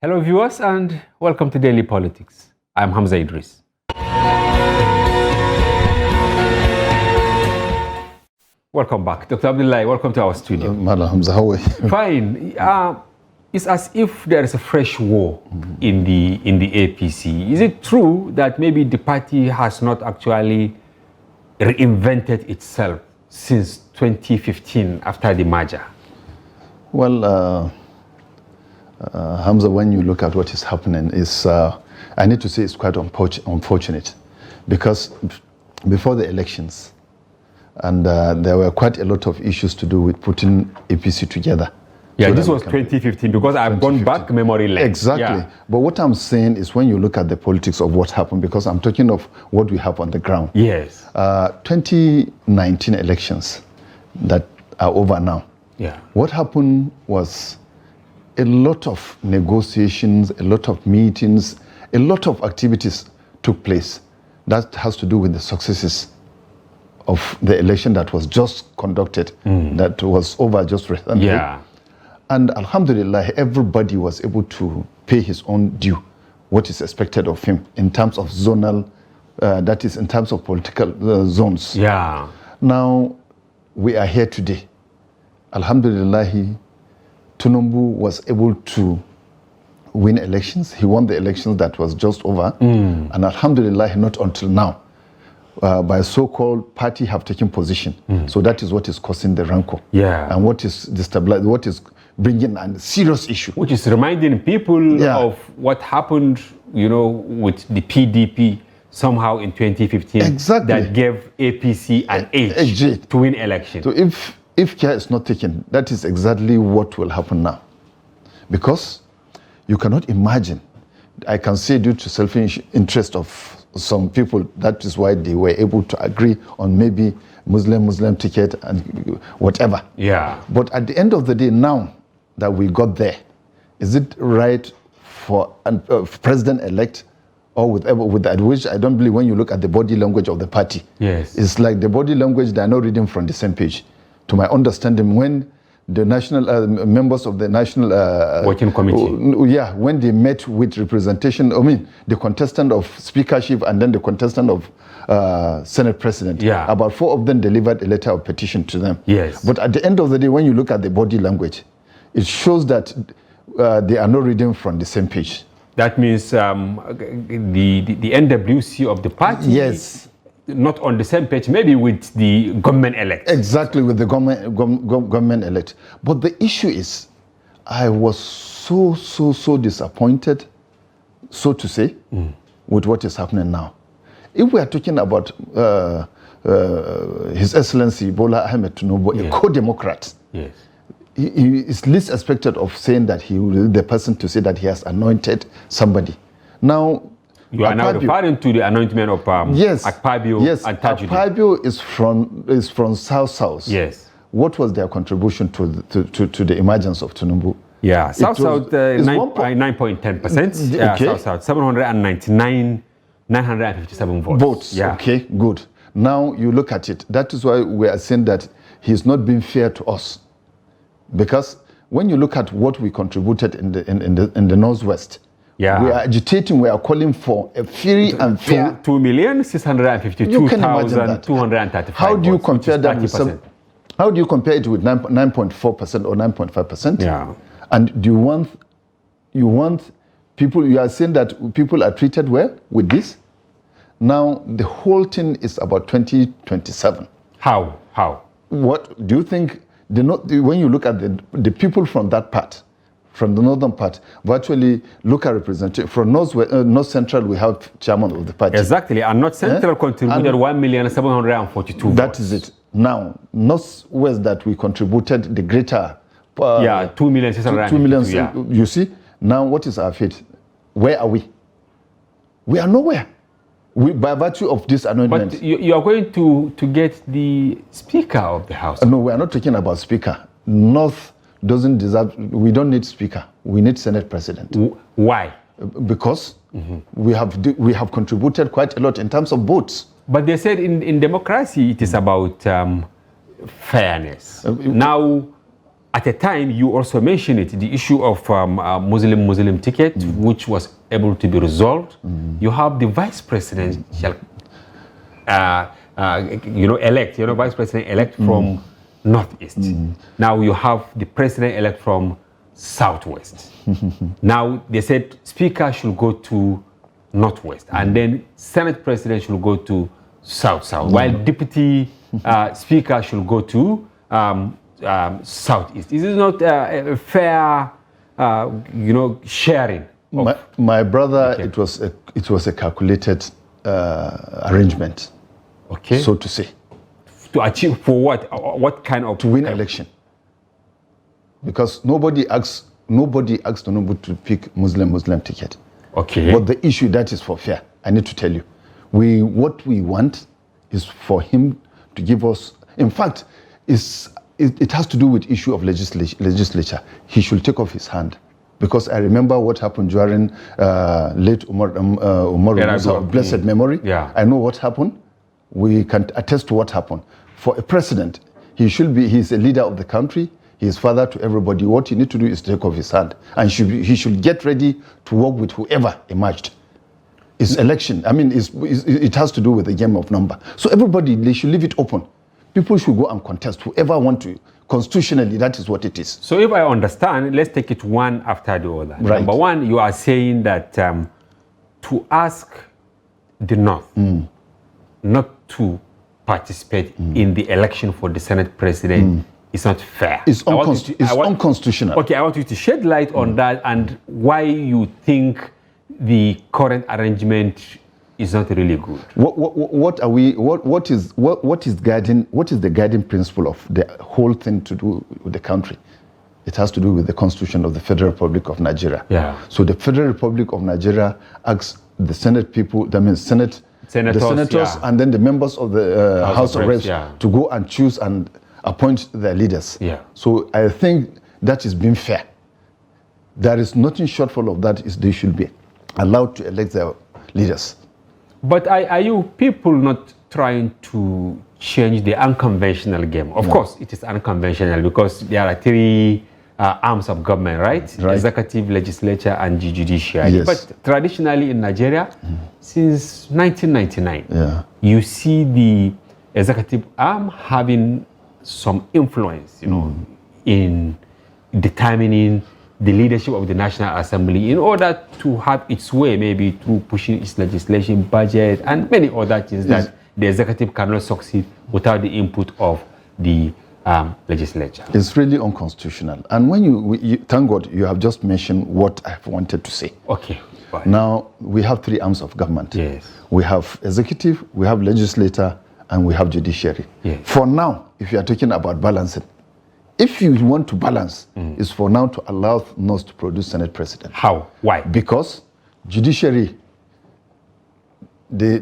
Hello, viewers, and welcome to Daily Politics. I'm Hamza Idris. Welcome back. Dr. Abdullahi, welcome to our studio. Madam Hamza, how are you? Fine. It's as if there is a fresh war in the APC. Is it true that maybe the party has not actually reinvented itself since 2015 after the merger? Well, Hamza, when you look at what is happening, I need to say it's quite unfortunate, because before the elections, and there were quite a lot of issues to do with putting APC together. Yeah, so this was 2015, because I've gone back memory lane. Exactly. Yeah. But what I'm saying is, when you look at the politics of what happened, because I'm talking of what we have on the ground. Yes. 2019 elections that are over now. Yeah. What happened was a lot of negotiations, a lot of meetings, a lot of activities took place that has to do with the successes of the election that was just conducted, that was over just recently. Yeah. And Alhamdulillah, everybody was able to pay his own due, what is expected of him in terms of zonal, that is in terms of political zones. Yeah. Now, we are here today. Alhamdulillah, Tinubu was able to win elections. He won the elections that was just over. And Alhamdulillah, not until now, by so-called party have taken position. So that is what is causing the rancor. Yeah. And what is destabilizing, what is bringing a serious issue. Which is reminding people of what happened, with the PDP somehow in 2015. Exactly. That gave APC an edge to win election. So if care is not taken, that is exactly what will happen now. Because you cannot imagine, I can say due to selfish interest of some people, that is why they were able to agree on maybe Muslim ticket and whatever. Yeah. But at the end of the day, now that we got there, is it right for a president-elect, or with that, which I don't believe when you look at the body language of the party. Yes. It's like the body language, they are not reading from the same page. To my understanding, when the national members of the national working committee, when they met with representation, the contestant of speakership and then the contestant of Senate president, about 4 of them delivered a letter of petition to them. Yes. But at the end of the day, when you look at the body language, it shows that they are not reading from the same page. That means the NWC of the party, yes, not on the same page, maybe with the government elect. Exactly, with the government elect. But the issue is, I was so disappointed, so to say, with what is happening now. If we are talking about His Excellency Bola Ahmed Tinubu, a co-democrat, yes, he is least expected of saying that he will be the person to say that he has anointed somebody. Now, you are now referring to the anointment of Akpabio and Tajuddin. Akpabio is from South. Yes. What was their contribution to the emergence of Tinubu? Yeah, South 9.10%. Yeah, okay. South 957 votes. Yeah. Okay, good. Now you look at it. That is why we are saying that he's not being fair to us, because when you look at what we contributed in the Northwest. Yeah. We are agitating, we are calling for a free and fair. 2,652,235. How do you compare that with how do you compare it with 9.4% or 9.5%? Yeah. And do you want people, you are saying that people are treated well with this? Now, the whole thing is about 2027. How? What do you think, when you look at the people from that part, from the northern part, virtually local representative. From North Central, we have chairman of the party. Exactly, and North Central contributed 1,742 votes. That is it. Now, Northwest that we contributed the greater... 2,652,000. 2 million, you see? Now, what is our fate? Where are we? We are nowhere. By virtue of this anointment. But you are going to get the Speaker of the House. No, we are not talking about Speaker. North doesn't deserve, we don't need Speaker. We need Senate President. Why? Because we have contributed quite a lot in terms of votes. But they said in democracy it is about fairness. Now, at a time, you also mentioned it, the issue of Muslim ticket, which was able to be resolved. You have the vice presidential, elect, vice president elect from Northeast. Now you have the president elect from Southwest. Now they said Speaker should go to Northwest, and then Senate president should go to South, while Deputy Speaker should go to Southeast. Is it not a fair, sharing? My brother, okay. it was a calculated arrangement, okay, so to say. To achieve for what? What kind of? To win election. Because nobody asks Tinubu to pick Muslim ticket. Okay. But the issue that is for fair, I need to tell you, what we want is for him to give us. In fact, it has to do with issue of legislature. He should take off his hand, because I remember what happened during late Umar Musa, blessed memory. Yeah. I know what happened. We can attest to what happened. For a president, he's a leader of the country. He is father to everybody. What you need to do is take off his hand, and he should get ready to work with whoever emerged. It's election. I mean, it has to do with the game of number. So everybody, they should leave it open. People should go and contest. Whoever want to. Constitutionally, that is what it is. So if I understand, let's take it one after the other. Right. Number one, you are saying that to ask the North not to participate in the election for the Senate president is not fair. It's unconstitutional. Okay, I want you to shed light on that and why you think the current arrangement is not really good. What is the guiding principle of the whole thing to do with the country? It has to do with the Constitution of the Federal Republic of Nigeria. Yeah. So the Federal Republic of Nigeria asks the Senate people, that means senators, yeah, and then the members of the House of Reps yeah, to go and choose and appoint their leaders. Yeah. So I think that is being fair. There is nothing shortfall of that. Is they should be allowed to elect their leaders. But are you people not trying to change the unconventional game? Of course, it is unconventional because there are three arms of government, right? Executive, legislature, and judiciary. Yes. But traditionally in Nigeria, since 1999, Yeah. you see the executive arm having some influence, in determining the leadership of the National Assembly in order to have its way, maybe through pushing its legislation, budget, and many other things that the executive cannot succeed without the input of the legislature. It's really unconstitutional. And when you thank God, you have just mentioned what I've wanted to say. Okay. Fine. Now, we have three arms of government. Yes. We have executive, we have legislator, and we have judiciary. Yes. For now, if you are talking about balancing, if you want to balance, it's for now to allow us to produce Senate president. How? Why? Because judiciary, the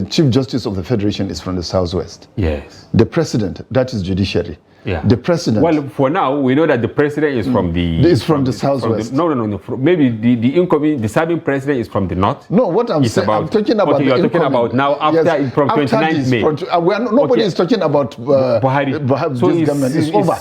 Chief Justice of the Federation is from the Southwest. Yes. The president, that is judiciary. Yeah. The president. Well, for now, we know that the president is from the... Is from the Southwest. No. Maybe the serving president is from the North. No, what I'm saying, I'm talking about okay, the you're talking about now after from 29th May. Nobody is talking about Buhari. So this government. It's over.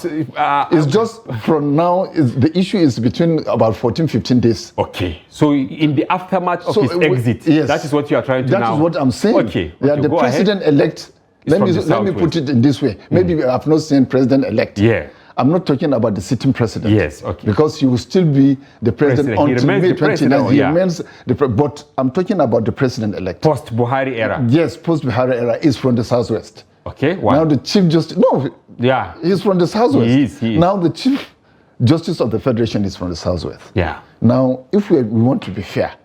It's just from now, the issue is between about 14, 15 days. Okay. So in the aftermath of his exit, yes, that is what you are trying to now... That is what I'm saying. Okay. Yeah, the president-elect... Let me put it in this way. Maybe I have not seen president-elect. Yeah. I'm not talking about the sitting president. Yes, okay. Because he will still be the president until May 29th. He remains but I'm talking about the president-elect. Post-Buhari era. Yes, post-Buhari era is from the Southwest. Okay, why? Now the Chief Justice... No. Yeah. He's from the Southwest. He is. Now the Chief Justice of the Federation is from the Southwest. Yeah. Now, if we want to be fair,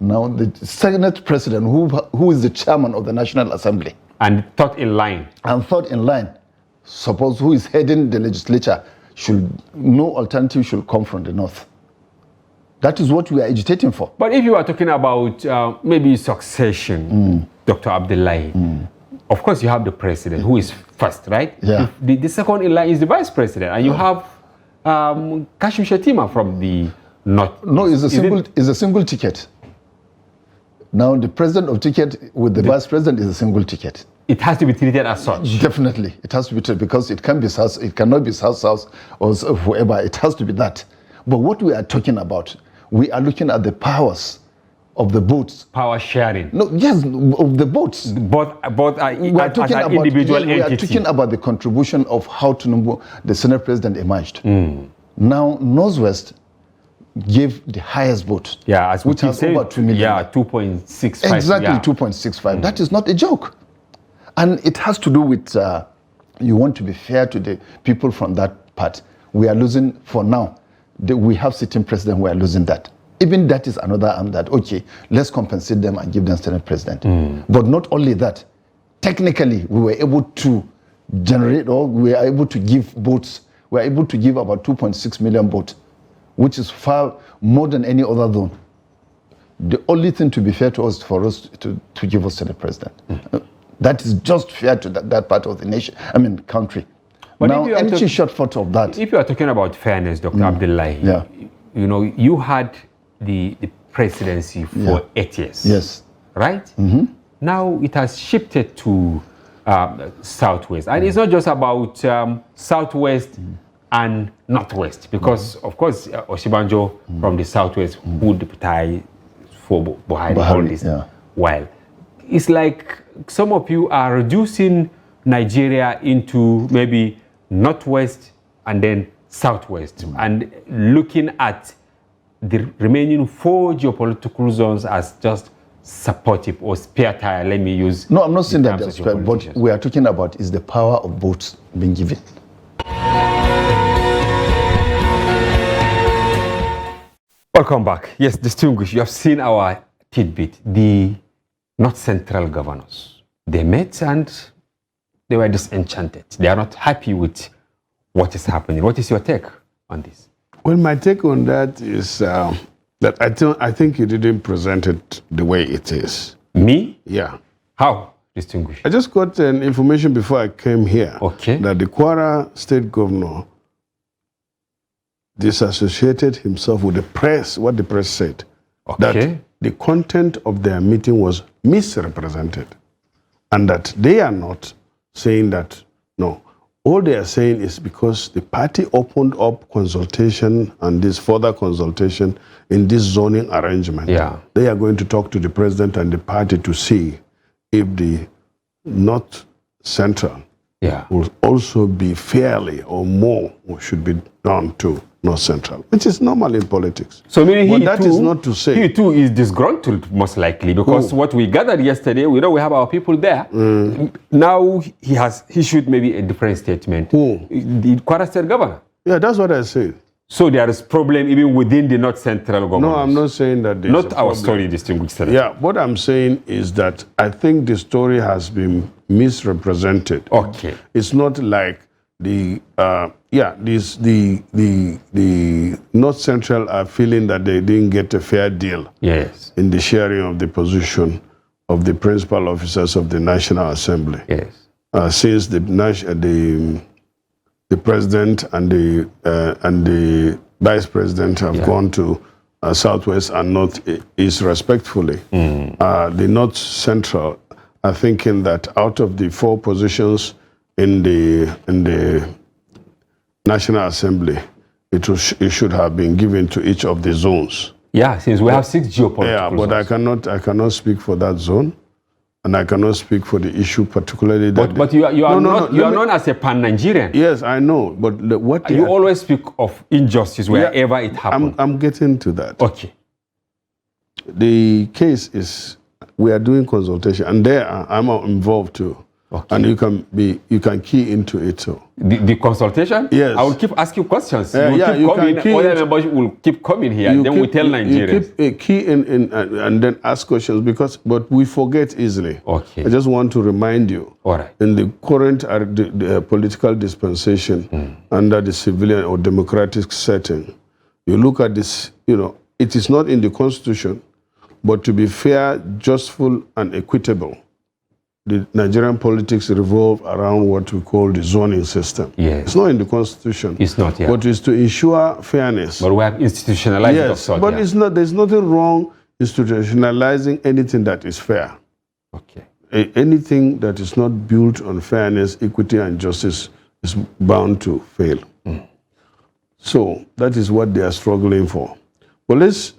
now the Senate president, who is the chairman of the National Assembly, and third in line. Suppose who is heading the legislature, no alternative should come from the North. That is what we are agitating for. But if you are talking about maybe succession, Dr. Abdullahi, of course you have the president who is first, right? Yeah. The second in line is the vice president, and you have Kashim Shettima from the North. No, it's a single ticket. Now the president of ticket with the vice president is a single ticket. It has to be treated as such. Definitely, it has to be treated because it can be South, it cannot be South or whoever. It has to be that. But what we are talking about, we are looking at the powers of the boats. Power sharing. No, yes, of the boats. Both are We are talking as an about individual we are entity. talking about the contribution of how Tinubu, the Senate president, emerged. Now, Northwest gave the highest vote. Yeah, as which has over 2 million. Yeah, 2.65. Exactly, yeah. 2.65. That is not a joke. And it has to do with, you want to be fair to the people from that part. We are losing, for now, we have sitting president, we are losing that. Even that is another arm that, okay, let's compensate them and give them Senate president. But not only that, technically, we were able to generate, or we were able to give votes, we were able to give about 2.6 million votes, which is far more than any other zone. The only thing to be fair to us for us to give us Senate president. That is just fair to that part of the nation, country. But now, anything short of that. If you are talking about fairness, Dr. Abdullahi, you know, you had the presidency for 8 years. Yes. Right? Now it has shifted to Southwest. And it's not just about Southwest and Northwest, because, of course, Oshibanjo from the Southwest would deputize for Buhari all this while. It's like some of you are reducing Nigeria into maybe Northwest and then Southwest, and looking at the remaining 4 geopolitical zones as just supportive or spare tire. Let me use. No, I'm not saying that, but we are talking about is the power of votes being given. Welcome back. Yes, distinguished, you have seen our tidbit. The North Central governors, they met and they were disenchanted. They are not happy with what is happening. What is your take on this? Well, my take on that is that I think you didn't present it the way it is. Me? Yeah. How, distinguished? I just got an information before I came here that the Kwara state governor disassociated himself with the press, what the press said, that the content of their meeting was misrepresented, and that they are not saying that, no. All they are saying is because the party opened up consultation and this further consultation in this zoning arrangement. They are going to talk to the president and the party to see if the North Central will also be fairly or more should be done to North Central, which is normal in politics. So meaning that is not to say he too is disgruntled, most likely, because what we gathered yesterday, we know we have our people there. Now he should maybe a different statement. The Kwara State governor. Yeah, that's what I said. So there is problem even within the North Central government. No, I'm not saying that. Not our story, distinguished senator. Yeah, what I'm saying is that I think the story has been misrepresented. Okay. It's not like the North Central are feeling that they didn't get a fair deal in the sharing of the position of the principal officers of the National Assembly. Since the president and the vice president have gone to Southwest and Northeast respectfully, the North Central are thinking that out of the 4 positions in the National Assembly, it should have been given to each of the zones. Yeah, since we have 6 geopolitical but zones. I cannot speak for that zone, and I cannot speak for the issue particularly. But you are known as a pan-Nigerian. Yes, I know, but what you always speak of injustice wherever it happens. I'm getting to that. Okay. The case is we are doing consultation, and I'm involved too. And you can key into it too. The consultation? Yes. I will keep asking questions. Other members will keep coming here, and then we tell Nigerians. You keep key in and then ask questions, but we forget easily. Okay. I just want to remind you, in the current political dispensation under the civilian or democratic setting, you look at this, it is not in the Constitution, but to be fair, justful, and equitable, the Nigerian politics revolve around what we call the zoning system. It's not in the Constitution. It's not, but it's to ensure fairness. But we have institutionalized it of sort. But there's nothing wrong institutionalizing anything that is fair. Okay. anything that is not built on fairness, equity, and justice is bound to fail. So that is what they are struggling for. Well, let's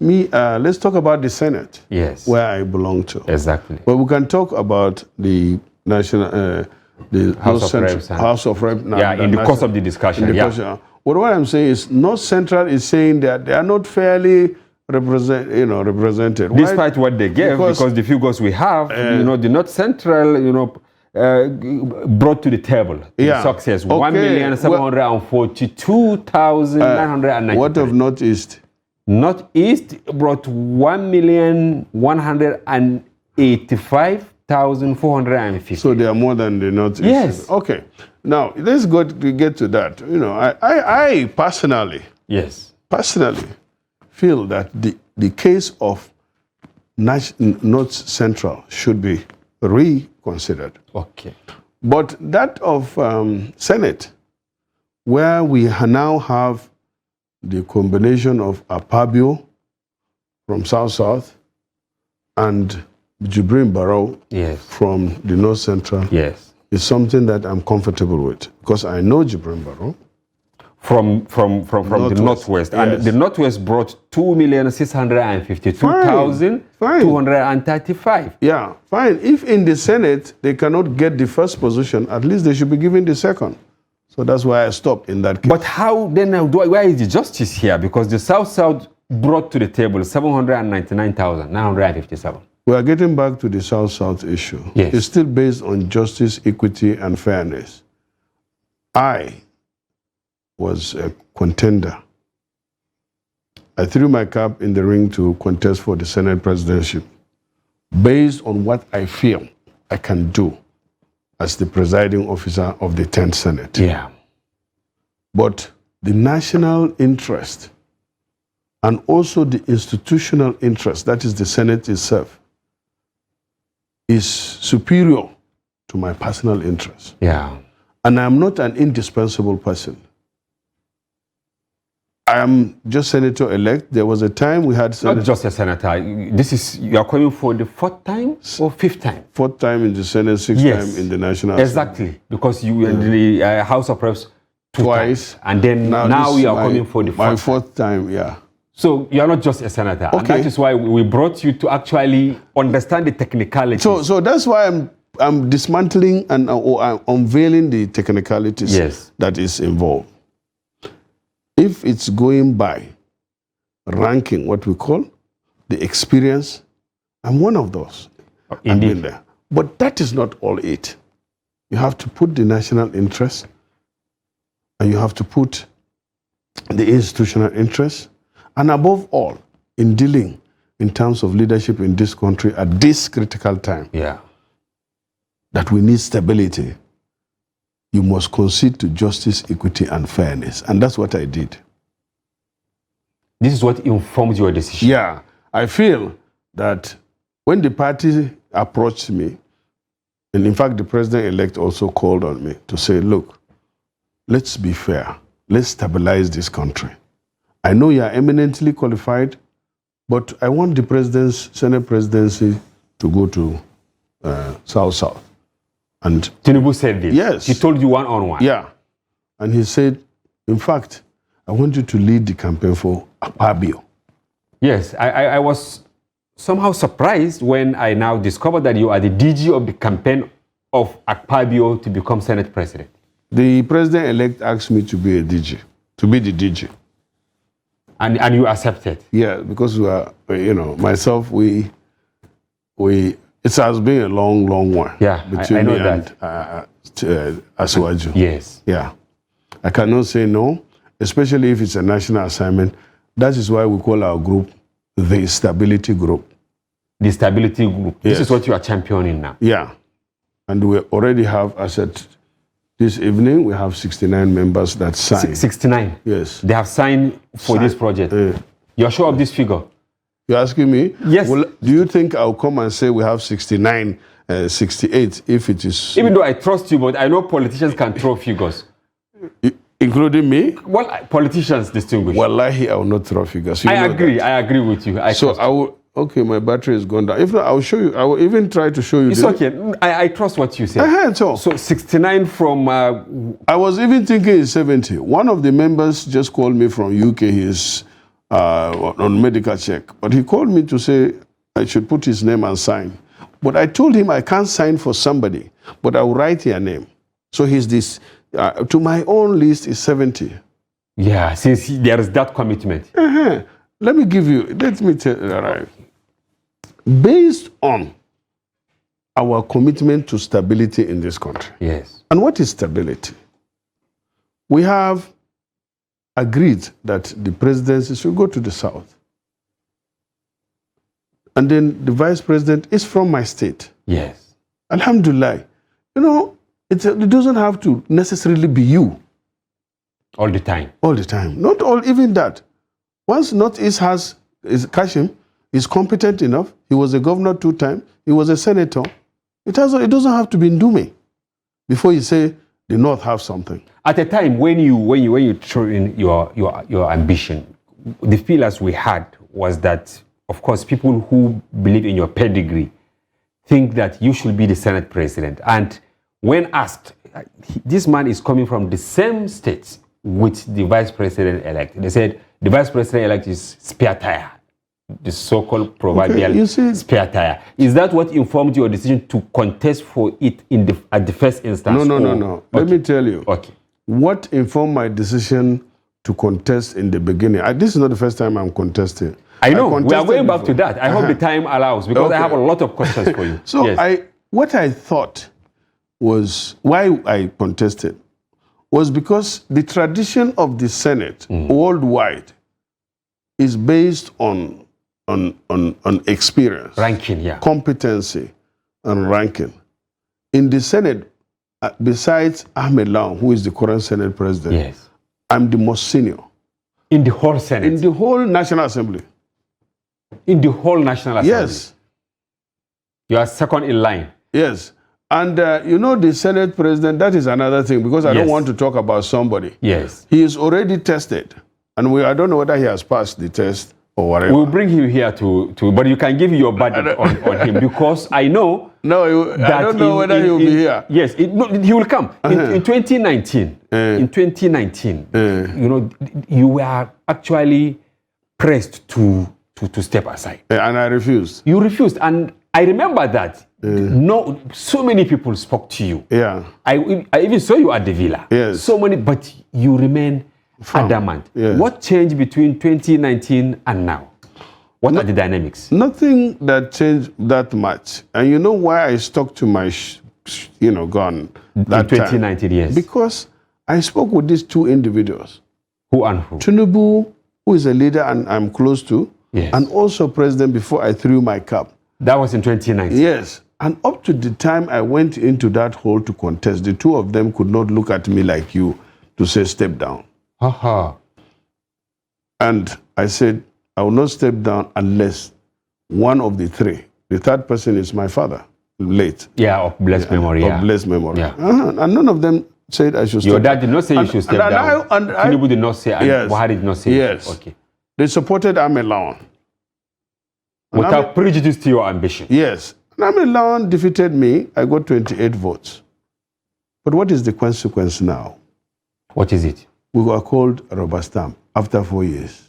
talk about the Senate. Yes. Where I belong to. Exactly. But we can talk about the national, the House of Reps. House of Reps. Yeah, in the course of the discussion. Well, what I'm saying is, North Central is saying that they are not fairly represented. Despite what they gave, because the figures we have, the North Central, brought to the table success. Okay. 1,742,993. What of Northeast? Northeast brought 1,185,450. So they are more than the Northeast. Yes. Okay. Now let's get to that. I personally, feel that the case of North Central should be reconsidered. Okay. But that of Senate, where we now have the combination of Akpabio from South and Jibrin Barrow from the North Central, is something that I'm comfortable with, because I know Jibrin Barrow. From the Northwest. And the Northwest brought 2,652,235. Yeah, fine. If in the Senate they cannot get the first position, at least they should be given the second. So that's why I stopped in that case. But how then, where is the justice here? Because the South brought to the table 799,957. We are getting back to the South issue. Yes. It's still based on justice, equity, and fairness. I was a contender. I threw my cap in the ring to contest for the Senate presidency based on what I feel I can do as the presiding officer of the 10th Senate. Yeah. But the national interest and also the institutional interest, that is the Senate itself, is superior to my personal interest. Yeah. And I'm not an indispensable person. I am just senator-elect. There was a time we had senator. Not just a senator. You are coming for the 4th time or 5th time? 4th time in the Senate, 6th time in the National Exactly. Assembly. Because you were in the House of Reps twice. And then now we are coming for the 4th my 4th time, yeah. So you are not just a senator. Okay. And that is why we brought you to actually understand the technicalities. So that's why I'm dismantling and I'm unveiling the technicalities that is involved. If it's going by ranking, what we call the experience, I'm one of those. Indeed. I've been there. But that is not all it. You have to put the national interest, and you have to put the institutional interest, and above all, in dealing in terms of leadership in this country at this critical time, that we need stability. You must concede to justice, equity, and fairness. And that's what I did. This is what informs your decision. Yeah. I feel that when the party approached me, and in fact, the president-elect also called on me to say, look, let's be fair. Let's stabilize this country. I know you are eminently qualified, but I want the Senate presidency to go to South. And Tinubu said this? Yes. He told you one-on-one? Yeah. And he said, in fact, I want you to lead the campaign for Akpabio. Yes. I was somehow surprised when I now discovered that you are the DG of the campaign of Akpabio to become Senate president. The president-elect asked me to be a DG, to be the DG. And you accepted? Yeah, because we are, myself, it has been a long one. Yeah, between I know me that. And Asiwaju. Yes. Yeah. I cannot say no, especially if it's a national assignment. That is why we call our group the Stability Group. The Stability Group. Yes. This is what you are championing now. Yeah. And we already have, as at this evening, we have 69 members that signed. 69? Yes. They have signed for this project. You're sure of this figure? You're asking me? Yes. Well, do you think I'll come and say we have 69, 68 if it is... Even though I trust you, but I know politicians can throw figures. Including me? Well, politicians distinguish. Wallahi, I will not throw figures. I agree with you. Okay, my battery is gone down. If not, I'll show you. I will even try to show you. It's okay. I trust what you say. So 69 from... I was even thinking it's 70. One of the members just called me from UK. He's on medical check. But he called me to say I should put his name and sign. But I told him I can't sign for somebody, but I'll write your name. So he's this, to my own list is 70. Yeah, since there is that commitment. Let me tell you, right. Based on our commitment to stability in this country. Yes. And what is stability? We have agreed that the presidency should go to the south. And then the vice president is from my state. Yes. Alhamdulillah. You know, it doesn't have to necessarily be you. All the time. All the time. Not all, even that. Once Northeast has Kashim, is competent enough. He was a governor 2 times. He was a senator. It doesn't have to be Ndume before you say the North have something. At a time when you throw in your ambition, the feelers we had was that, of course, people who believe in your pedigree think that you should be the Senate president. And when asked, this man is coming from the same state with the vice president-elect. They said the vice president-elect is spare tire. The so-called proverbial spare tire. Is that what informed your decision to contest for it at the first instance? No. Okay. Let me tell you. Okay. What informed my decision to contest in the beginning? This is not the first time I'm contesting. I know. We are going back to that. I hope the time allows, because I have a lot of questions for you. So what I thought was why I contested was because the tradition of the Senate worldwide is based on experience, ranking, competency, and ranking. In the Senate, besides Ahmed Lawan, who is the current Senate president, I'm the most senior. In the whole Senate? In the whole National Assembly. In the whole National Assembly? Yes. You are second in line? Yes. And you know, the Senate president, that is another thing, because I don't want to talk about somebody. Yes. He is already tested. And I don't know whether he has passed the test or whatever. We'll bring him here but you can give your verdict on him, because I know. No, I don't know whether he will be here. Yes, he will come. In 2019, you know, you were actually pressed to step aside. And I refused. You refused. And I remember that. So many people spoke to you. Yeah. I even saw you at the villa. Yes. So many, but you remain adamant. Yes. What changed between 2019 and now? What are the dynamics? Nothing that changed that much. And you know why I stuck to my, gun that in 2019, time? Yes. Because I spoke with these 2 individuals. Who and who? Tinubu, who is a leader and I'm close to, and also president before I threw my cap. That was in 2019? Yes. And up to the time I went into that hole to contest, the 2 of them could not look at me like you to say, step down. And I said, I will not step down unless one of the 3, the 3rd person is my father, late. Yeah, of blessed memory. Of blessed memory. And none of them said I should step down. Your dad did not say you should step down. Tinubu did not say, and Buhari did not say. Yes. Okay. They supported Ahmed Lawan. Without prejudice to your ambition. Yes. And Ahmed Lawan defeated me. I got 28 votes. But what is the consequence now? What is it? We were called rubber stamp after 4 years.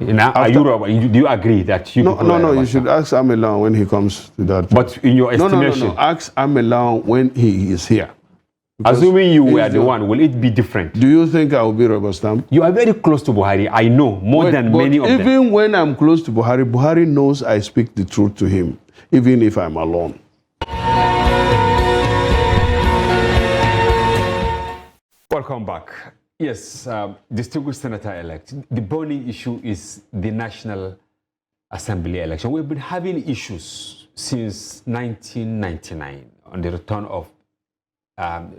Now, do you agree that you... No, you should ask Ahmed Lawan when he comes to that. But in your estimation... No. Ask Ahmed Lawan when he is here. Because assuming you were the one, will it be different? Do you think I will be rubber stamp? You are very close to Buhari. I know more than many of them. Even when I'm close to Buhari, Buhari knows I speak the truth to him, even if I'm alone. Welcome back. Yes, distinguished Senator-elect, the burning issue is the National Assembly election. We've been having issues since 1999 on the return of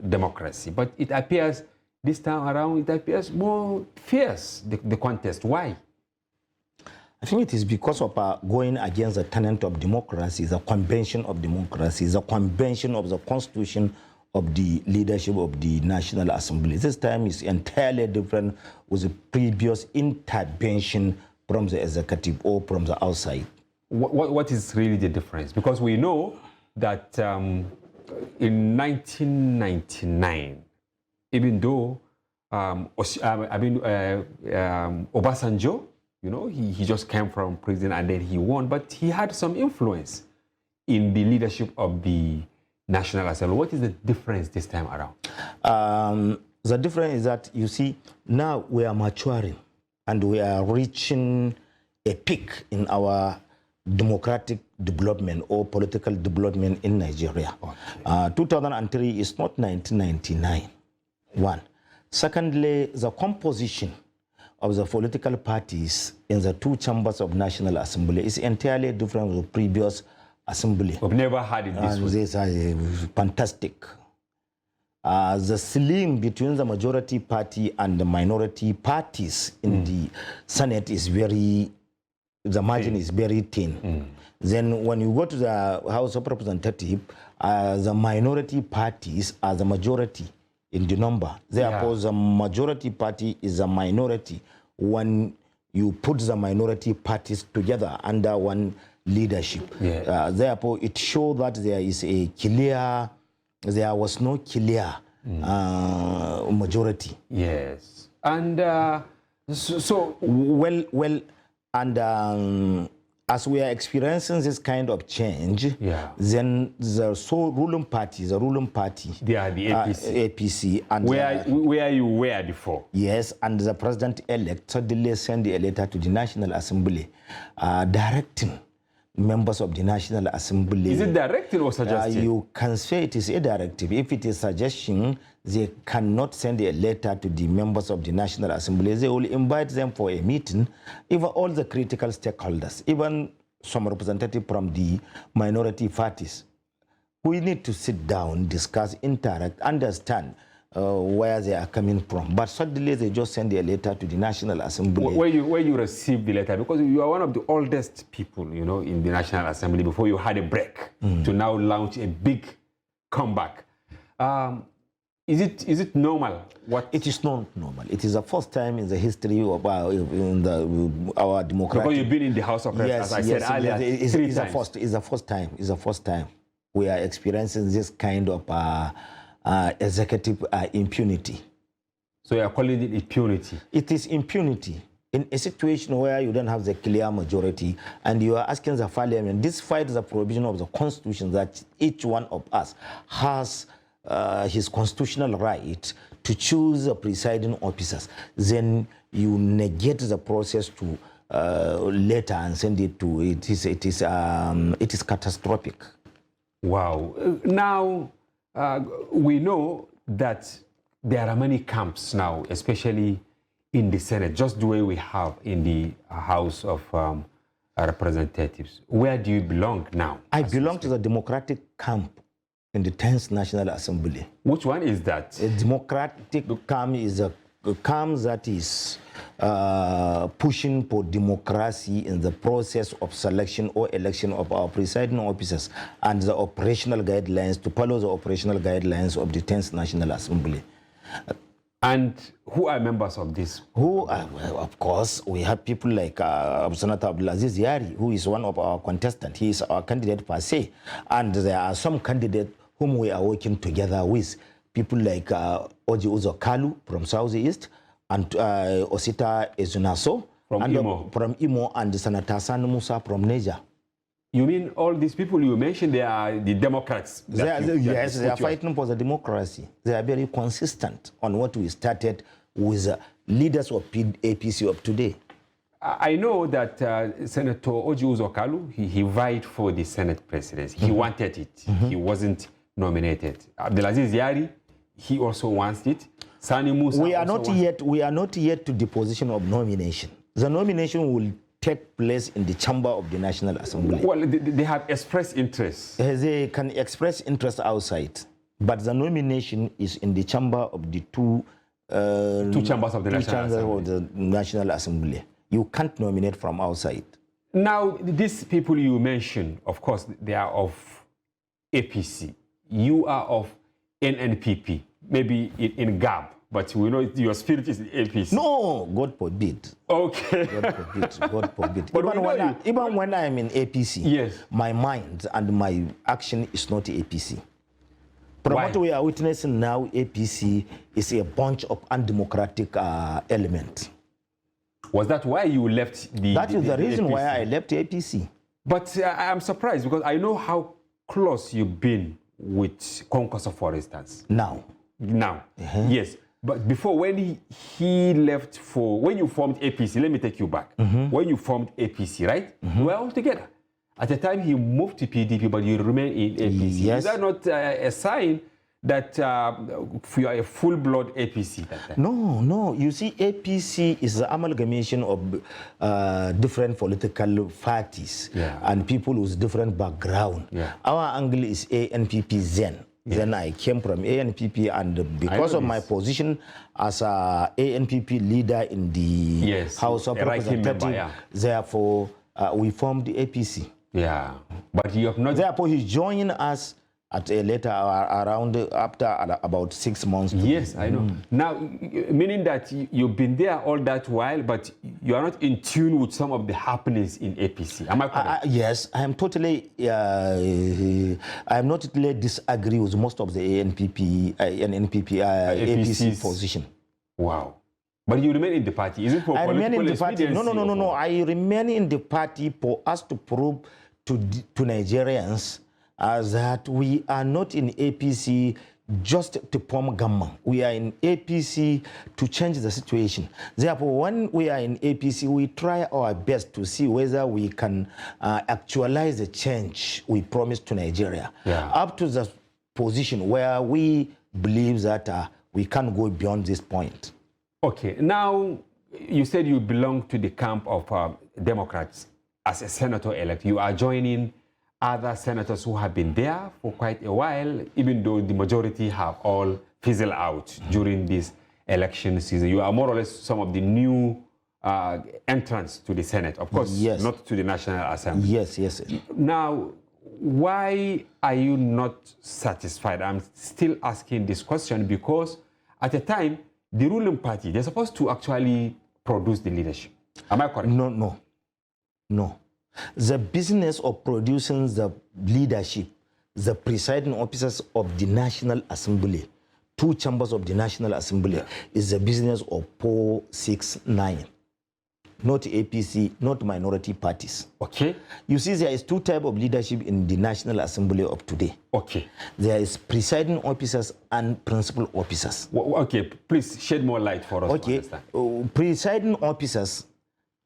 democracy. But it appears this time around, it appears more fierce, the contest. Why? I think it is because of going against the tenet of democracy, the convention of democracy, the convention of the constitution of the leadership of the National Assembly. This time is entirely different with the previous intervention from the executive or from the outside. what is really the difference? Because we know that in 1999, even though Obasanjo, you know, he just came from prison and then he won, but he had some influence in the leadership of the National Assembly. What is the difference this time around? The difference is that, you see, now we are maturing and we are reaching a peak in our democratic development or political development in Nigeria. Okay. 2003 is not 1999, one. Secondly, the composition of the political parties in the two chambers of National Assembly is entirely different from the previous assembly. We've never had it this way. These are fantastic. The ceiling between the majority party and the minority parties in the Senate is very, the margin is very thin. Then when you go to the House of Representatives, the minority parties are the majority in the number. Therefore, the majority party is a minority when you put the minority parties together under one leadership. Therefore, it shows that there is a clear, there was no clear majority. Yes. And as we are experiencing this kind of change, then the ruling party, they are the APC. APC and where you were before. Yes, and the president-elect suddenly sent a letter to the National Assembly directing members of the National Assembly. Is it directing or suggesting? You can say it is a directive. If it is suggestion, they cannot send a letter to the members of the National Assembly. They will invite them for a meeting, even all the critical stakeholders, even some representative from the minority parties. We need to sit down, discuss, interact, understand where they are coming from. But suddenly they just send a letter to the National Assembly. Where you received the letter, because you are one of the oldest people, you know, in the National Assembly before you had a break to now launch a big comeback. Is it normal? It is not normal. It is the first time in the history of our democratic. Because you've been in the House of Reps, as I said earlier, it's the first time. It's the first time we are experiencing this kind of executive impunity. So you are calling it impunity? It is impunity. In a situation where you don't have the clear majority and you are asking the parliament, despite the provision of the constitution that each one of us has his constitutional right to choose the presiding officers, then you negate the process to later and send it to, it is catastrophic. Wow. Now, we know that there are many camps now, especially in the Senate, just the way we have in the House of Representatives. Where do you belong now? I belong to the Democratic camp in the 10th National Assembly. Which one is that? A Democratic camp is a camp that is pushing for democracy in the process of selection or election of our presiding officers and the operational guidelines, to follow the operational guidelines of the 10th National Assembly. And who are members of this? Well, of course, we have people like Senator Abdulaziz Yari, who is one of our contestants. He is our candidate per se. And there are some candidates whom we are working together with. People like Oji Uzo Kalu from Southeast, and Osita Ezunaso from Imo, and Senator San Musa from Niger. You mean all these people you mentioned, they are the Democrats? Yes, they are fighting for the democracy. They are very consistent on what we started with leaders of APC of today. I know that Senator Oji Uzo Kalu, he vied for the Senate presidency. He wanted it. He wasn't nominated. Abdulaziz Yari, he also wants it. Sani Musa we are not yet to the position of nomination. The nomination will take place in the chamber of the National Assembly. Well, they have expressed interest. They can express interest outside, but the nomination is in the chamber of the two chambers of the National Assembly. You can't nominate from outside. Now, these people you mentioned, of course, they are of APC. You are of NNPP, maybe in GAB, but we know your spirit is in APC. No, God forbid. Okay. God forbid. God forbid. But Even when I'm in APC, yes, my mind and my action is not APC. From Why? what we are witnessing now, APC is a bunch of undemocratic elements. Was that why you left the? That is the reason APC? why I left APC. But I'm surprised because I know how close you've been with Konkoso, for instance. Now, Yes. But before, when he left when you formed APC, let me take you back. When you formed APC, right? We were all together. At the time, he moved to PDP, but you remain in APC. Yes. Is that not a sign that you are a full-blood APC that time? No. You see, APC is the amalgamation of different political parties and people with different background. Our angle is ANPP Zen. Then I came from ANPP, and because of my position as a ANPP leader in the House of Representatives, therefore we formed the APC. Yeah, but you have not. Therefore, he joined us at a later around after about 6 months. Yes, I know. Now, meaning that you've been there all that while, but you are not in tune with some of the happenings in APC. Am I correct? Yes, I am totally. I am not totally disagree with most of the APC position. Wow. But you remain in the party. Is it for I remain in the party. expediency? No. I remain in the party for us to prove to Nigerians that we are not in APC just to form government. We are in APC to change the situation. Therefore, when we are in APC, we try our best to see whether we can actualize the change we promised to Nigeria. Up to the position where we believe that we can't go beyond this point. Okay, now you said you belong to the camp of Democrats. As a senator-elect, you are joining other senators who have been there for quite a while, even though the majority have all fizzled out during this election season. You are more or less some of the new entrants to the Senate, of course, not to the National Assembly. Yes. Now, why are you not satisfied? I'm still asking this question because at the time, the ruling party, they're supposed to actually produce the leadership. Am I correct? No. The business of producing the leadership, the presiding officers of the National Assembly, 2 chambers of the National Assembly, is the business of 469. Not APC, not minority parties. Okay. You see, there is 2 types of leadership in the National Assembly of today. Okay. There is presiding officers and principal officers. Okay, please shed more light for us to understand. Presiding officers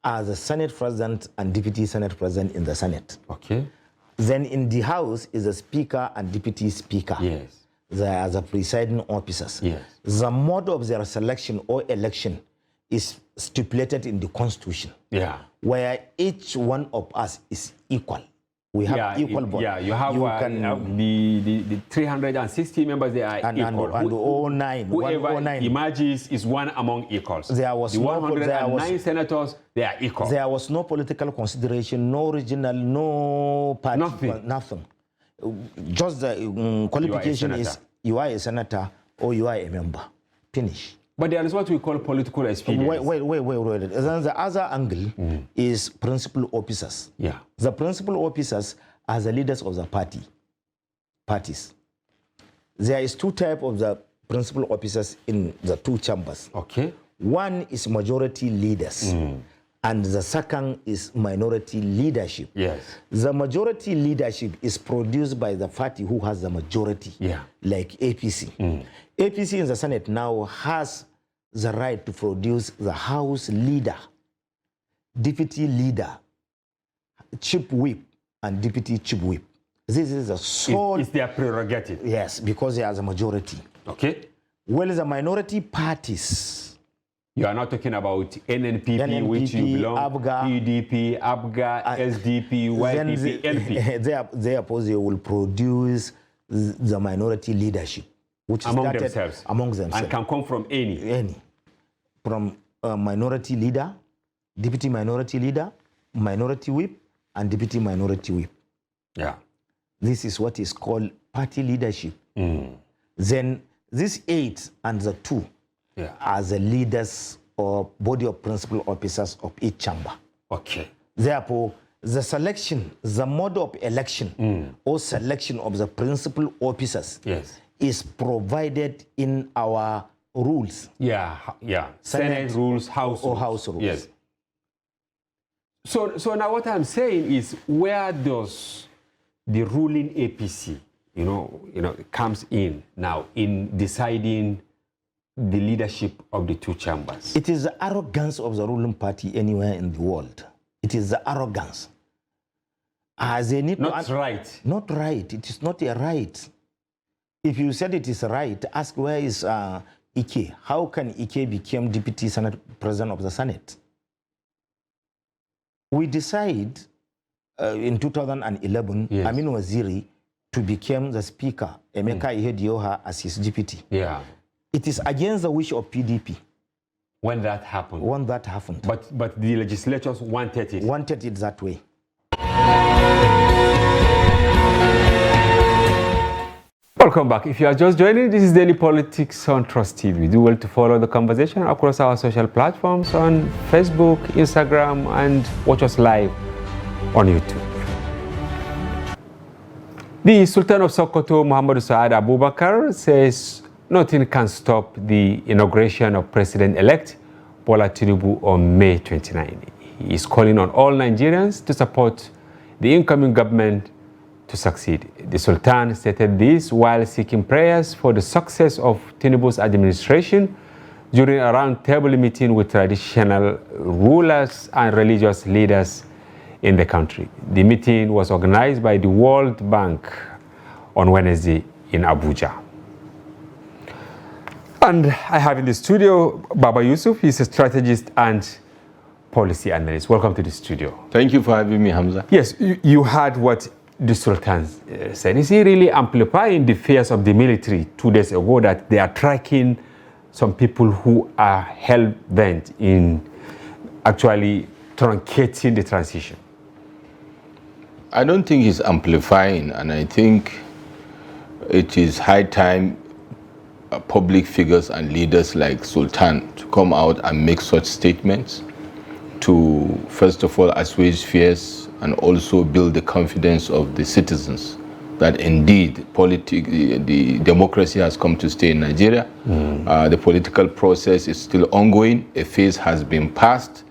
are the Senate President and Deputy Senate President in the Senate. Okay. Then in the House is the Speaker and Deputy Speaker. Yes. They are the presiding officers. Yes. The mode of their selection or election is stipulated in the Constitution. Yeah. Where each one of us is equal. We have equal vote. Yeah, you have the 360 members, they are equal. And all 9. Whoever 109. emerges is one among equals. There was the 109 senators, they are equal. There was no political consideration, no regional, no party. Nothing. Just the qualification is you are a senator or you are a member. Finish. But there is what we call political expedience. Wait. Then the other angle is principal officers. Yeah. The principal officers are the leaders of the parties. There is 2 types of the principal officers in the 2 chambers. Okay. One is majority leaders, and the second is minority leadership. Yes. The majority leadership is produced by the party who has the majority, like APC. APC in the Senate now has the right to produce the House leader, deputy leader, chief whip, and deputy chief whip. This is a sole... It's their prerogative. Yes, because they are the majority. Okay. Well, the minority parties... You are not talking about NNPP, which you belong, ABGA, PDP, ABGA, SDP, YPP, NP. Therefore, they will produce the minority leadership, which is among themselves. And can come from any. From a minority leader, deputy minority leader, minority whip, and deputy minority whip. Yeah. This is what is called party leadership. Then this 8 and the 2 as the leaders or body of principal officers of each chamber. Okay. Therefore, the selection, the mode of election or selection of the principal officers is provided in our rules. Yeah. Senate rules, House or rules. House rules. Yes. So now what I'm saying is, where does the ruling APC, comes in now in deciding the leadership of the two chambers? It is the arrogance of the ruling party anywhere in the world. It is the arrogance. They need not right. Not right. It is not a right. If you said it is right, ask where is Ike? How can Ike become Deputy Senate President of the Senate? We decide in 2011, Amin Waziri to become the Speaker, Emeka Ihedioha as his deputy. Yeah. It is against the wish of PDP. When that happened. But the legislatures wanted it. Wanted it that way. Welcome back. If you are just joining, this is Daily Politics on Trust TV. Do well to follow the conversation across our social platforms on Facebook, Instagram, and watch us live on YouTube. The Sultan of Sokoto, Muhammadu Saad Abubakar, says nothing can stop the inauguration of President-elect Bola Tinubu on May 29. He is calling on all Nigerians to support the incoming government to succeed. The Sultan stated this while seeking prayers for the success of Tinubu's administration during a round-table meeting with traditional rulers and religious leaders in the country. The meeting was organized by the World Bank on Wednesday in Abuja. And I have in the studio Baba Yusuf. He's a strategist and policy analyst. Welcome to the studio. Thank you for having me, Hamza. Yes, you heard what the Sultan said. Is he really amplifying the fears of the military 2 days ago that they are tracking some people who are hell-bent in actually truncating the transition? I don't think he's amplifying, and I think it is high time public figures and leaders like Sultan to come out and make such statements to, first of all, assuage fears and also build the confidence of the citizens that indeed the democracy has come to stay in Nigeria. The political process is still ongoing. A phase has been passed.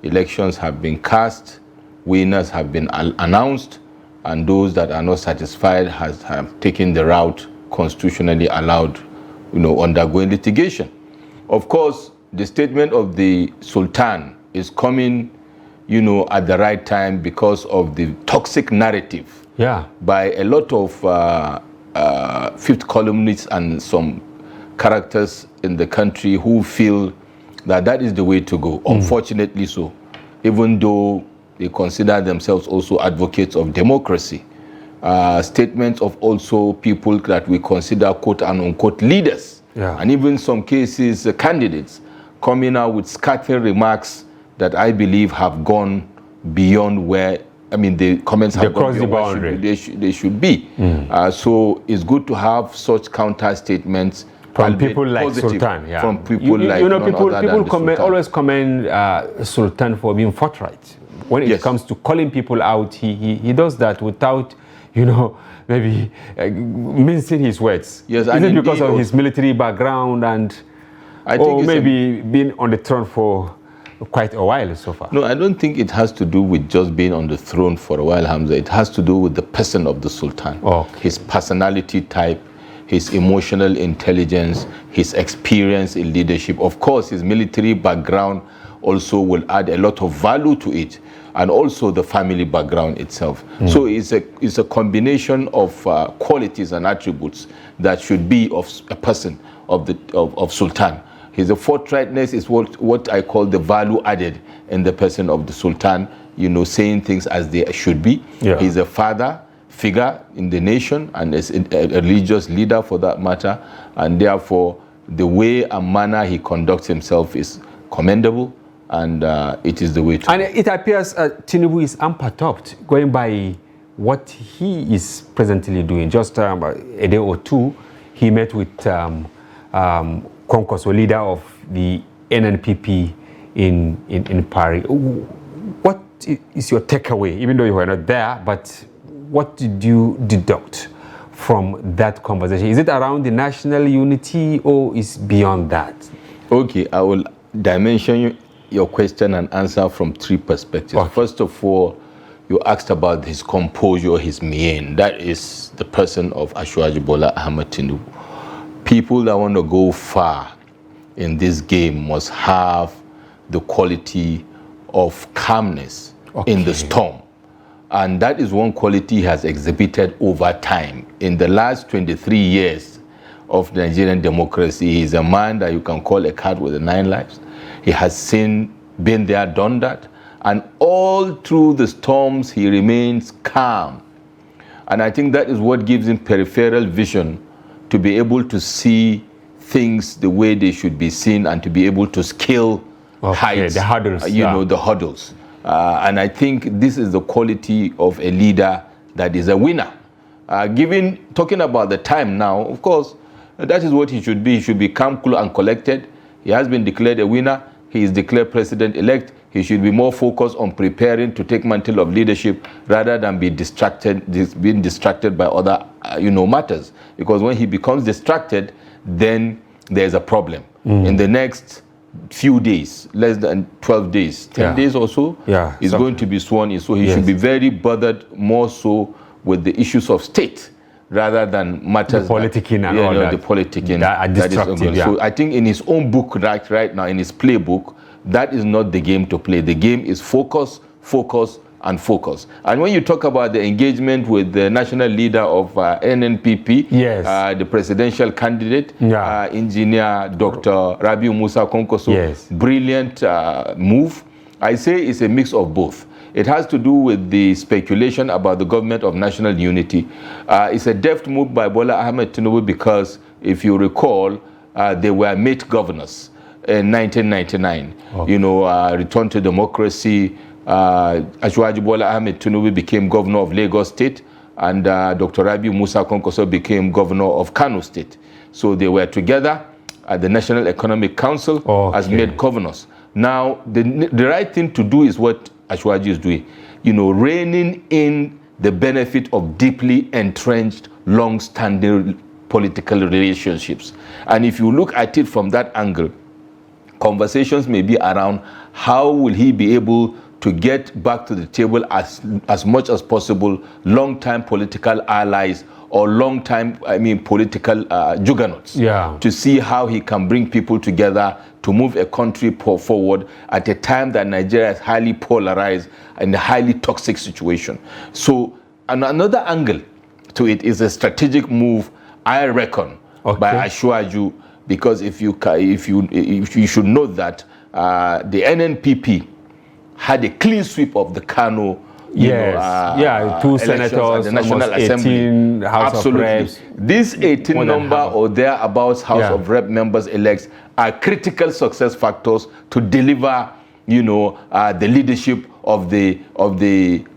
Elections have been cast. Winners have been announced. And those that are not satisfied have taken the route constitutionally allowed, undergoing litigation. Of course, the statement of the Sultan is coming, at the right time because of the toxic narrative by a lot of fifth columnists and some characters in the country who feel that is the way to go. Unfortunately so, even though they consider themselves also advocates of democracy. Statements of also people that we consider quote and unquote leaders, and even some cases candidates, coming out with scathing remarks that I believe have gone beyond where, the comments have gone beyond where they should be. So it's good to have such counter statements from people like Sultan. From people like people always commend Sultan for being forthright. When it comes to calling people out, he does that without, maybe mincing his words. Yes, is it because of his military background and maybe being on the throne for quite a while so far? No, I don't think it has to do with just being on the throne for a while, Hamza. It has to do with the person of the Sultan. His personality type, his emotional intelligence, his experience in leadership. Of course, his military background also will add a lot of value to it, and also the family background itself. So it's a combination of qualities and attributes that should be of a person of Sultan. His forthrightness is what I call the value added in the person of the Sultan, saying things as they should be. He's a father figure in the nation and is a religious leader for that matter, and therefore the way and manner he conducts himself is commendable, and it is the way to. And it appears Tinubu is unperturbed, going by what he is presently doing. Just a day or two, he met with Kwankwaso, leader of the NNPP in Paris. What is your takeaway, even though you were not there, but what did you deduct from that conversation? Is it around the national unity or is beyond that? Okay, I will dimension your question and answer from three perspectives. Okay. First of all, you asked about his composure, his mien. That is the person of Asiwaju Bola Ahmed Tinubu. People that want to go far in this game must have the quality of calmness in the storm. And that is one quality he has exhibited over time. In the last 23 years of Nigerian democracy, he is a man that you can call a cat with 9 lives. He has been there, done that. And all through the storms, he remains calm. And I think that is what gives him peripheral vision to be able to see things the way they should be seen and to be able to scale heights, the hurdles, the hurdles. And I think this is the quality of a leader that is a winner. Talking about the time now, of course, that is what he should be. He should be calm, cool, and collected. He has been declared a winner. He is declared president-elect. He should be more focused on preparing to take mantle of leadership rather than being distracted by other matters. Because when he becomes distracted, then there's a problem. In the next few days, less than 12 days, 10 days or so, is going to be sworn in. So he should be very bothered more so with the issues of state rather than matters the politicking and all that. The politicking that are destructive. So I think in his own book right now, in his playbook, that is not the game to play. The game is focus, focus, and focus. And when you talk about the engagement with the national leader of NNPP, the presidential candidate, engineer Dr. Rabiu Musa Kwankwaso, brilliant move. I say it's a mix of both. It has to do with the speculation about the government of national unity. It's a deft move by Bola Ahmed Tinubu because, if you recall, they were mate governors in 1999. Return to democracy. Asiwaju Bola Ahmed Tinubu became governor of Lagos State, and Dr. Rabiu Musa Kwankwaso became governor of Kano State. So they were together at the National Economic Council as mate governors. Now, the right thing to do is what Asiwaju is doing, reining in the benefit of deeply entrenched, long-standing political relationships. And if you look at it from that angle, conversations may be around how will he be able to get back to the table as much as possible long-time political allies or long-time, political juggernauts, to see how he can bring people together to move a country forward at a time that Nigeria is highly polarized and a highly toxic situation. So, and another angle to it is a strategic move, I reckon, by Asiwaju, because if you should note that the NNPP had a clean sweep of the Kano, two senators, the National Assembly. House of Reps. This 18 number or thereabouts House of Rep members elects are critical success factors to deliver, the leadership of the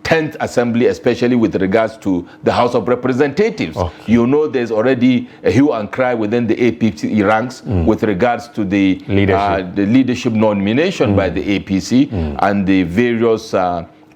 10th Assembly, especially with regards to the House of Representatives. There's already a hue and cry within the APC ranks with regards to the leadership nomination by the APC and the various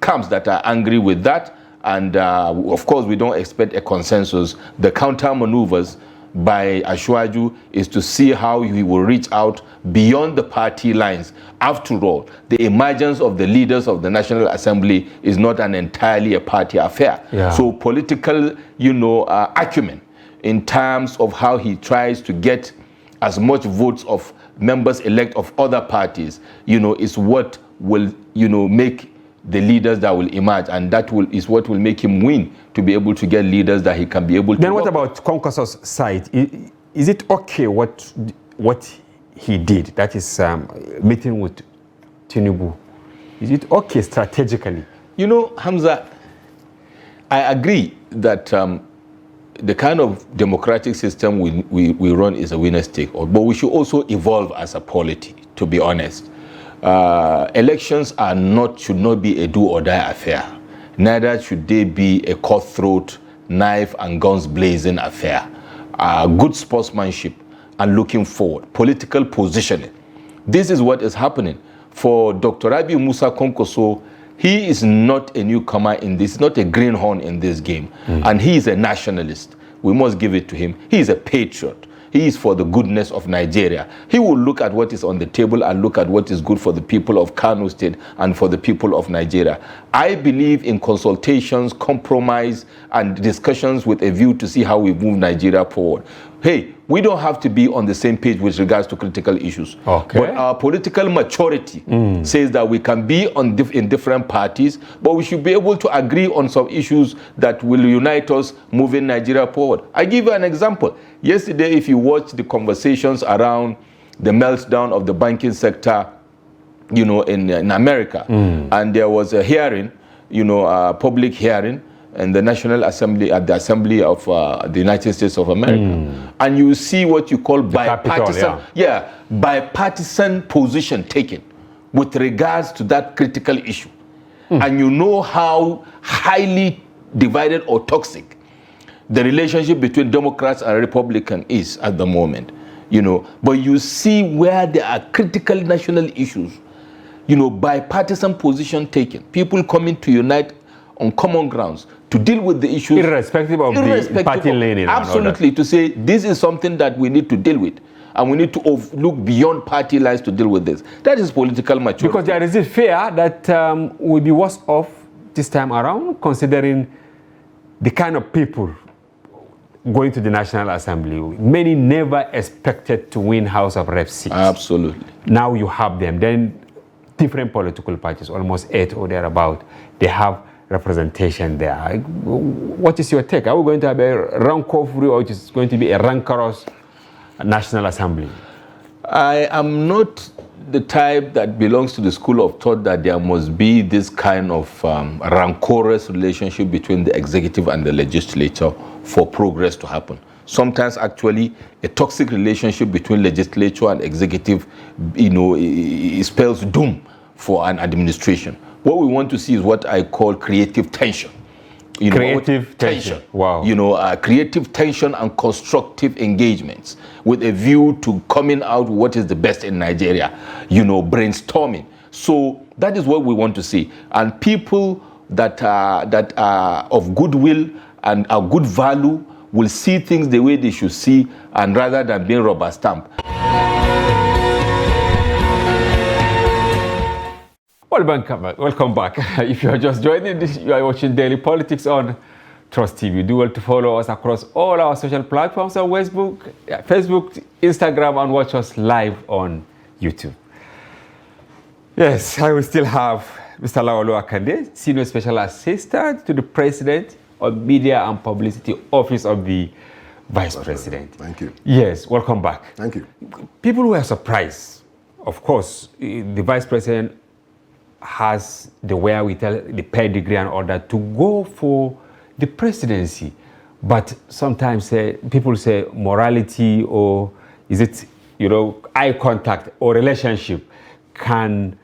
camps that are angry with that. And of course, we don't expect a consensus. The counter maneuvers by Asiwaju is to see how he will reach out beyond the party lines. After all, the emergence of the leaders of the National Assembly is not entirely a party affair. So political, acumen in terms of how he tries to get as much votes of members elect of other parties, is what will, make the leaders that will emerge, and that is what will make him win, to be able to get leaders that he can be able to. Then what about Kwankwaso's side? Is it okay what he did? That is meeting with Tinubu. Is it okay strategically? Hamza, I agree that the kind of democratic system we run is a winner's take all, but we should also evolve as a polity, to be honest. Elections should not be a do or die affair. Neither should they be a cutthroat, knife and guns blazing affair. Good sportsmanship and looking forward. Political positioning. This is what is happening. For Dr. Rabi Musa Konkoso, he is not a newcomer in this, not a greenhorn in this game. And he is a nationalist. We must give it to him. He is a patriot. He is for the goodness of Nigeria. He will look at what is on the table and look at what is good for the people of Kano State and for the people of Nigeria. I believe in consultations, compromise, and discussions with a view to see how we move Nigeria forward. Hey, we don't have to be on the same page with regards to critical issues. Okay. But our political maturity says that we can be in different parties, but we should be able to agree on some issues that will unite us moving Nigeria forward. I give you an example. Yesterday, if you watch the conversations around the meltdown of the banking sector, you know, in America, and there was a hearing, you know, a public hearing, in the National Assembly, at the Assembly of the United States of America. And you see what you call bipartisan, bipartisan position taken with regards to that critical issue. And you know how highly divided or toxic the relationship between Democrats and Republicans is at the moment, you know. But you see where there are critical national issues, you know, bipartisan position taken, people coming to unite on common grounds to deal with the issues, irrespective of the party leaning. Absolutely, to say this is something that we need to deal with, and we need to look beyond party lines to deal with this. That is political maturity. Because there is a fear that we'll be worse off this time around, considering the kind of people going to the National Assembly. Many never expected to win House of Reps seats. Absolutely. Now you have them. Then different political parties, almost 8 or thereabout, they have representation there. What is your take? Are we going to have a rancor-free, or is it going to be a rancorous National Assembly? I am not the type that belongs to the school of thought that there must be this kind of rancorous relationship between the executive and the legislature for progress to happen. Sometimes actually a toxic relationship between legislature and executive, you know, it spells doom for an administration. What we want to see is what I call creative tension. You know, creative tension. Wow. You know, creative tension and constructive engagements with a view to coming out with what is the best in Nigeria. You know, brainstorming. So that is what we want to see. And people that are of goodwill and are good value will see things the way they should see, and rather than being rubber stamp. Welcome back. If you are just joining this, you are watching Daily Politics on Trust TV. Do well to follow us across all our social platforms on Facebook, Instagram, and watch us live on YouTube. Yes, I will still have Mr. Lawalo Akande, Senior Special Assistant to the President of Media and Publicity Office of the Vice President. Thank you. Yes, welcome back. Thank you. People were surprised. Of course, the Vice President has the wherewithal, the pedigree and all that to go for the presidency. But sometimes people say morality, or is it, you know, eye contact or relationship can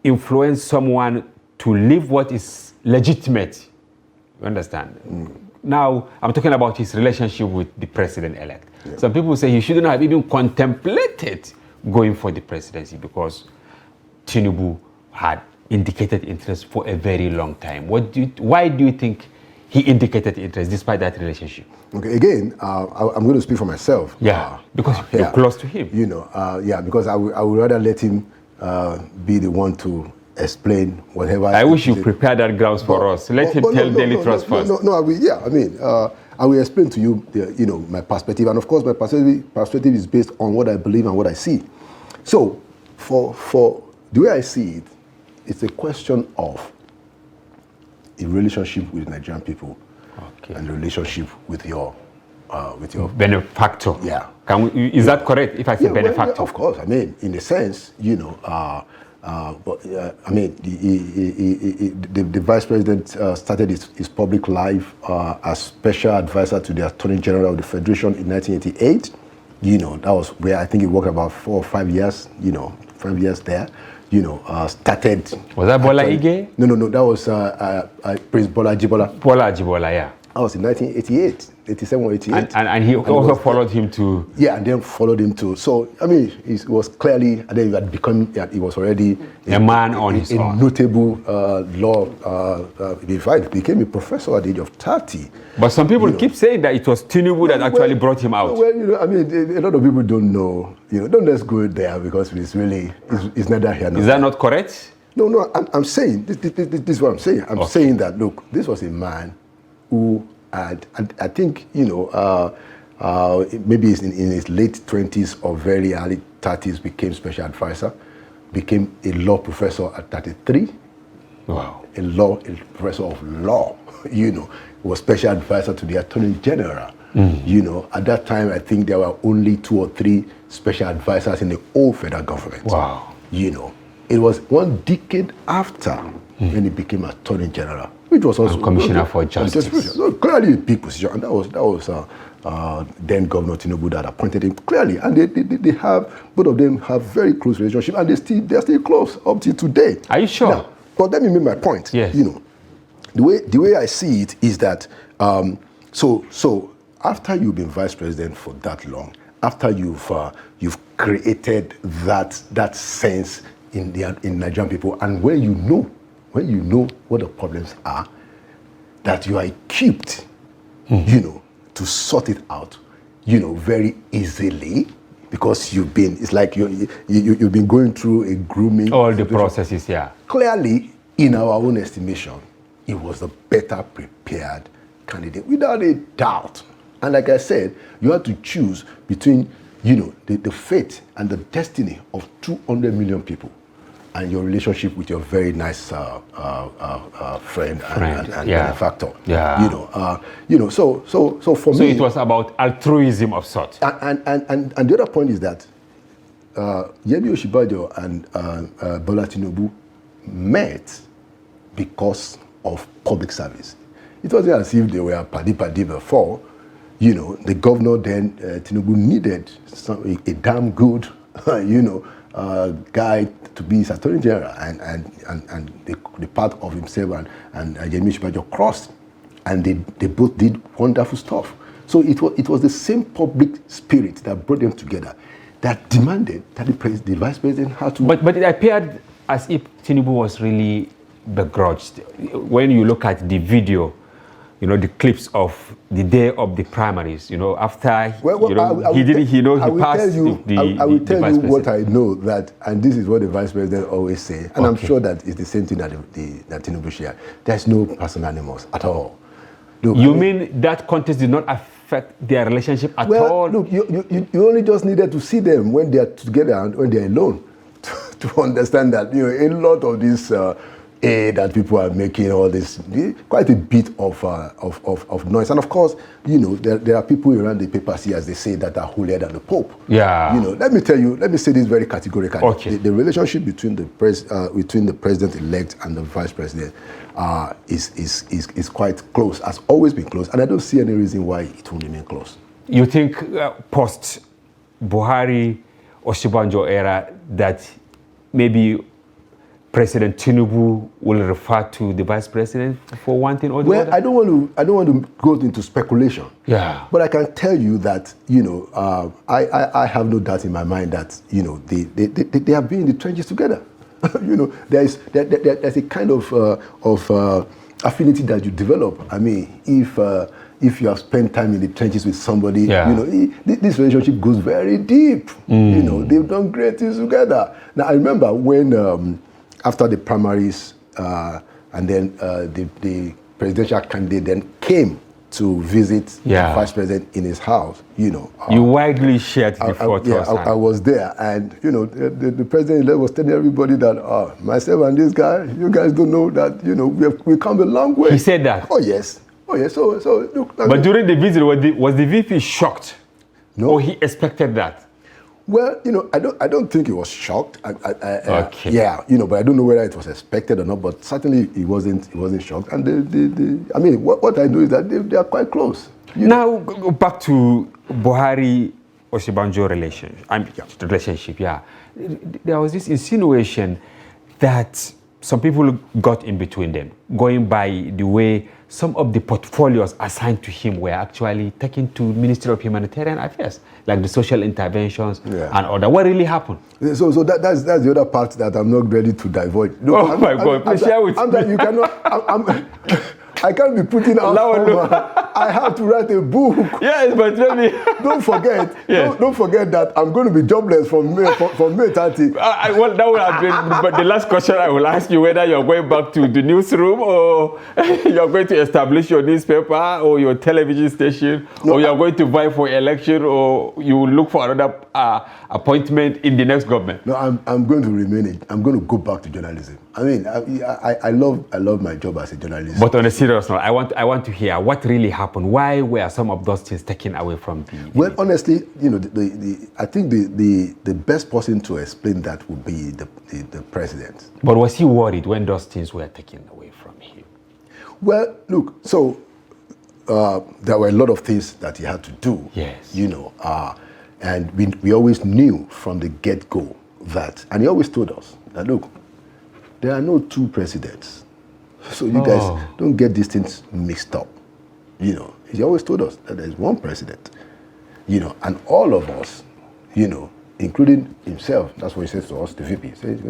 influence someone to live what is legitimate. You understand? Now, I'm talking about his relationship with the president-elect. Yeah. Some people say he shouldn't have even contemplated going for the presidency because Tinubu had indicated interest for a very long time. Why do you think he indicated interest despite that relationship? Okay, again, I'm going to speak for myself. Yeah, because you're close to him. You know, yeah, because I would rather let him be the one to explain whatever. I wish you prepared that grounds for us. Let him tell Daily Trust first. No, I will explain to you, you know, my perspective, and of course, my perspective is based on what I believe and what I see. So, for the way I see it, it's a question of a relationship with Nigerian people, and a relationship with your benefactor. Yeah. Is that correct? If I say benefactor, well, of course. I mean, in a sense, you know. But I mean, the vice president started his public life as special advisor to the Attorney General of the Federation in 1988. You know, that was where I think he worked about 4 or 5 years. You know, 5 years there. You know, started. Was that Bola Ige? No. That was Prince Bola Ajibola. Bola Ajibola, yeah. I was in 1988, 87 or 88. And he also followed him to... Yeah, and then followed him to... So, I mean, it was clearly... And then he had become... He was already... A man on his own. Notable law... in fact, became a professor at the age of 30. But some people keep saying that it was Tinubu that actually brought him out. Well, I mean, a lot of people don't know. Don't let's go there because it's really... It's neither here nor there. Is that not correct? No, I'm saying... This is what I'm saying. I'm saying that, look, this was a man who had, and I think, maybe in his late 20s or very early 30s, became special advisor, became a law professor at 33. Wow. A professor of law, was special advisor to the Attorney General. At that time, I think there were only 2 or 3 special advisors in the whole federal government. Wow. It was 1 decade after when he became Attorney General, which was also Commissioner for Justice. So clearly a big position, and that was then Governor Tinubu that appointed him clearly, and they have, both of them have very close relationship, and they're still close up till today. Are you sure? Now, but let me make my point. Yes. The way I see it is that so after you've been vice president for that long, after you've created that sense in Nigerian people, and when you know what the problems are, that you are equipped, to sort it out, very easily, because you've been going through a grooming. All the processes, yeah. Clearly, in our own estimation, it was a better prepared candidate, without a doubt. And like I said, you have to choose between, the fate and the destiny of 200 million people, and your relationship with your very nice friend and benefactor. Yeah. So for me... So it was about altruism of sorts. And the other point is that Yemi Osinbajo and Bola Tinubu met because of public service. It wasn't as if they were paddy before. The governor then, Tinubu, needed a damn good, guy to be his Attorney General, and the path of himself and Yemi Osinbajo crossed, and they both did wonderful stuff. So it was the same public spirit that brought them together, that demanded that the vice president had to... But it appeared as if Tinubu was really begrudged. When you look at the video, the clips of the day of the primaries, after, I will tell you what I know, that, and this is what the vice president always say, and I'm sure that it's the same thing that Tinubu shared. There's no personal animals at all. Look, mean that contest did not affect their relationship at all? Look, you only just needed to see them when they are together and when they are alone to understand that, a lot of this that people are making, all this, quite a bit of noise. And of course, there are people around the papacy, as they say, that are holier than the Pope. Yeah. Let me say this very categorically. Okay. The relationship between the president-elect and the vice president is quite close, has always been close, and I don't see any reason why it will remain close. You think post Buhari Osinbajo era that maybe President Tinubu will refer to the vice president for one thing or the other? I don't want to go into speculation. Yeah. But I can tell you that I have no doubt in my mind that they have been in the trenches together. There's a kind of affinity that you develop. I mean, if you have spent time in the trenches with somebody, this relationship goes very deep. They've done great things together. Now I remember when after the primaries, and then the presidential candidate then came to visit the vice president in his house. You widely shared the photos. I was there, and the president was telling everybody that myself and this guy, you guys don't know that we've come a long way. He said that. Oh yes. So look. But during the visit, was the VP shocked? No. Or he expected that? Well, I don't think he was shocked. Okay. Yeah, but I don't know whether it was expected or not. But certainly he wasn't shocked. And I mean, what I know is that they are quite close. Now go back to Buhari Osinbajo relationship. Yeah. There was this insinuation that some people got in between them, going by the way some of the portfolios assigned to him were actually taken to Ministry of Humanitarian Affairs, like the social interventions and other. What really happened? So that's the other part that I'm not ready to divulge. Look, my God, please share with me. You cannot. I can't be putting out. I have to write a book. Yes, but let me. Don't forget. Don't forget that I'm going to be jobless from May 30. Well, that would have been. But the last question I will ask you whether you're going back to the newsroom or you're going to establish your newspaper or your television station, or you're going to vie for election, or you will look for another appointment in the next government. No, I'm going to remain. I'm going to go back to journalism. I mean, I love my job as a journalist. But on a serious note, I want to hear what really happened. Why were some of those things taken away from the? Well, honestly, I think the best person to explain that would be the president. But was he worried when those things were taken away from him? Well, look, so there were a lot of things that he had to do. Yes. And we always knew from the get-go that, and he always told us that, look, there are no two presidents. So you guys don't get these things mixed up. He always told us that there's one president. And all of us, including himself, that's what he says to us, the VP. He says,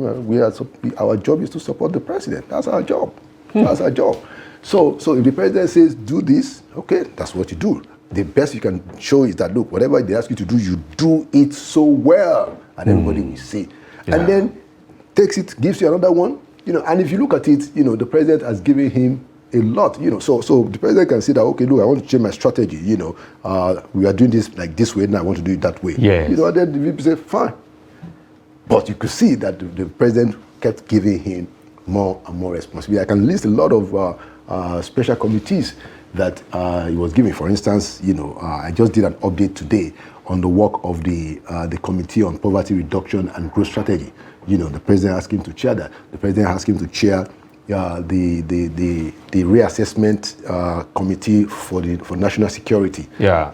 our job is to support the president. That's our job. That's our job. So if the president says, do this, okay, that's what you do. The best you can show is that, look, whatever they ask you to do, you do it so well. And everybody will see. Yeah. And then takes it, gives you another one, and if you look at it, the president has given him a lot, so the president can say that, okay, look, I want to change my strategy, we are doing this like this way, and I want to do it that way. Yes. And then the VP say, fine. But you could see that the president kept giving him more and more responsibility. I can list a lot of special committees that he was giving. For instance, I just did an update today on the work of the Committee on Poverty Reduction and Growth Strategy. The president asked him to chair that. The president asked him to chair the reassessment committee for national security. Yeah.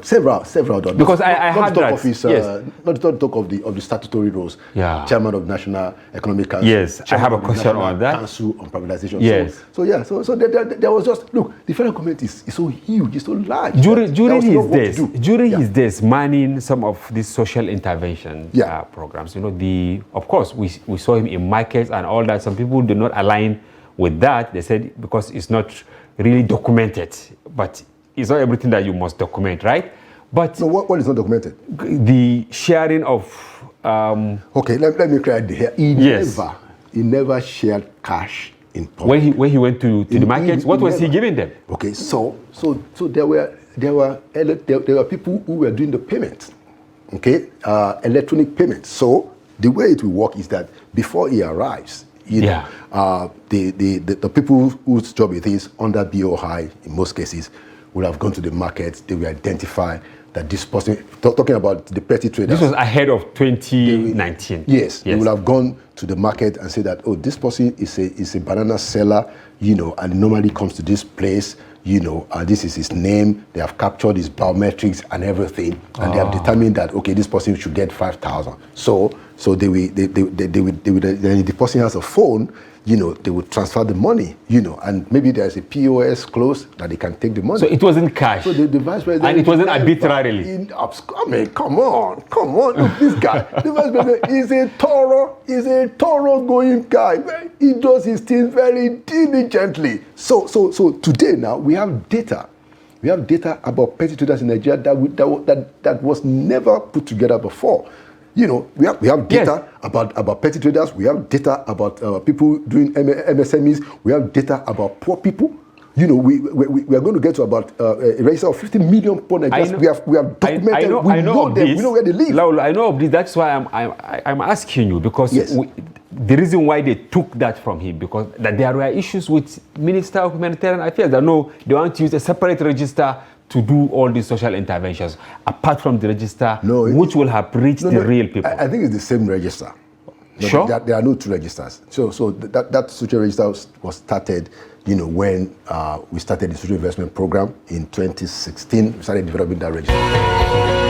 Several others. Because I heard that. Not to talk of the statutory roles. Yeah. Chairman of National Economic Council. Yes, I have a question on that. Council on privatization. Yes. So there was just, look, the federal government is so huge, it's so large. During his days, manning some of these social intervention programs. Of course, we saw him in markets and all that. Some people do not align with that. They said because it's not really documented, but it's not everything that you must document, right? But so what is not documented? The sharing of. Okay, let me clear here. He never shared cash in public. When he went to the markets, what was he giving them? Okay, so there were people who were doing the payments. Okay, electronic payments. So the way it will work is that before he arrives, the people whose job it is under BOI in most cases will have gone to the market. They will identify that this person, talking about the petty traders. This was ahead of 2019. Yes, they will have gone to the market and say that, oh, this person is a banana seller, and normally comes to this place, this is his name. They have captured his biometrics and everything, and they have determined that, okay, this person should get 5,000. So they will, the person has a phone. They would transfer the money, and maybe there's a POS close that they can take the money. So it wasn't cash. So the vice president, and it wasn't arbitrarily. I mean, come on. Look, this guy, the vice president is a thorough going guy. He does his things very diligently. So today now we have data. We have data about petty traders in Nigeria that was never put together before. We have data about petty traders. We have data about people doing MSMEs. We have data about poor people. We are going to get to about a register of 50 million poor Nigerians. We have documented. We know them. We know where they live. Laul, I know of this. That's why I'm asking you, because the reason why they took that from him, because that there were issues with Minister of Humanitarian Affairs that they want to use a separate register to do all these social interventions, apart from the register, which will have reached the real people. I think it's the same register. Sure. There are no two registers. So that social register was started, when we started the social investment program in 2016. We started developing that register.